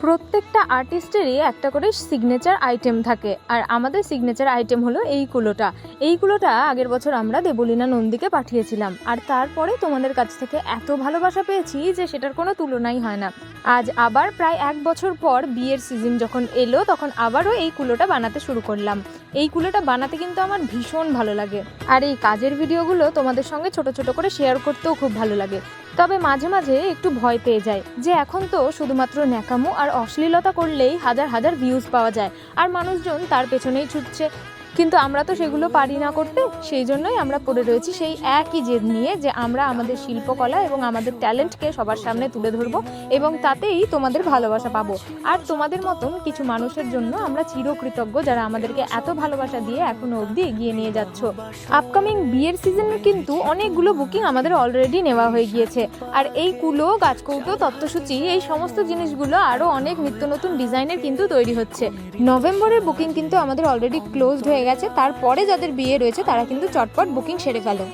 প্রত্যেকটা আর্টিস্টেরই একটা করে সিগনেচার আইটেম থাকে, আর আমাদের সিগনেচার আইটেম হলো এই কুলোটা। এই কুলোটা আগের বছর আমরা দেবলীনা নন্দীকে পাঠিয়েছিলাম, আর তারপরে তোমাদের কাছ থেকে এত ভালোবাসা পেয়েছি যে সেটার কোনো তুলনাই হয় না। আজ আবার প্রায় 1 বছর পর বিয়ের সিজন যখন এলো, তখন আবারও এই কুলোটা বানাতে শুরু করলাম। এই কুলোটা বানাতে কিন্তু আমার ভীষণ ভালো লাগে, আর এই কাজের ভিডিওগুলো তোমাদের সঙ্গে ছোট ছোট করে শেয়ার করতেও খুব ভালো লাগে। তবে মাঝে মাঝে একটু ভয় পেয়ে যায় যে এখন তো শুধুমাত্র ন্যাকামো আর অশ্লীলতা করলেই হাজার হাজার ভিউজ পাওয়া যায়, আর মানুষজন তার পেছনেই ছুটছে। কিন্তু আমরা তো সেগুলো পারি না করতে, সেই জন্যই আমরা পড়ে রয়েছি সেই একই জেদ নিয়ে যে আমরা আমাদের শিল্পকলা এবং আমাদের ট্যালেন্টকে সবার সামনে তুলে ধরবো, এবং তাতেই তোমাদের ভালোবাসা পাবো। আর তোমাদের মতন কিছু মানুষের জন্য আমরা চিরকৃতজ্ঞ, যারা আমাদেরকে এত ভালোবাসা দিয়ে এখনো অবধি এগিয়ে নিয়ে যাচ্ছ। আপকামিং বিয়ের সিজনে কিন্তু অনেকগুলো বুকিং আমাদের অলরেডি নেওয়া হয়ে গিয়েছে, আর এই কুলো, গাছকৌটো, তত্ত্বসূচি, এই সমস্ত জিনিসগুলো আরও অনেক নিত্য নতুন ডিজাইনের কিন্তু তৈরি হচ্ছে। নভেম্বরের বুকিং কিন্তু আমাদের অলরেডি ক্লোজড হয়ে গেছে, তারপরে যাদের বিয়ে রয়েছে তারা কিন্তু চটপট বুকিং সেরে ফেলো।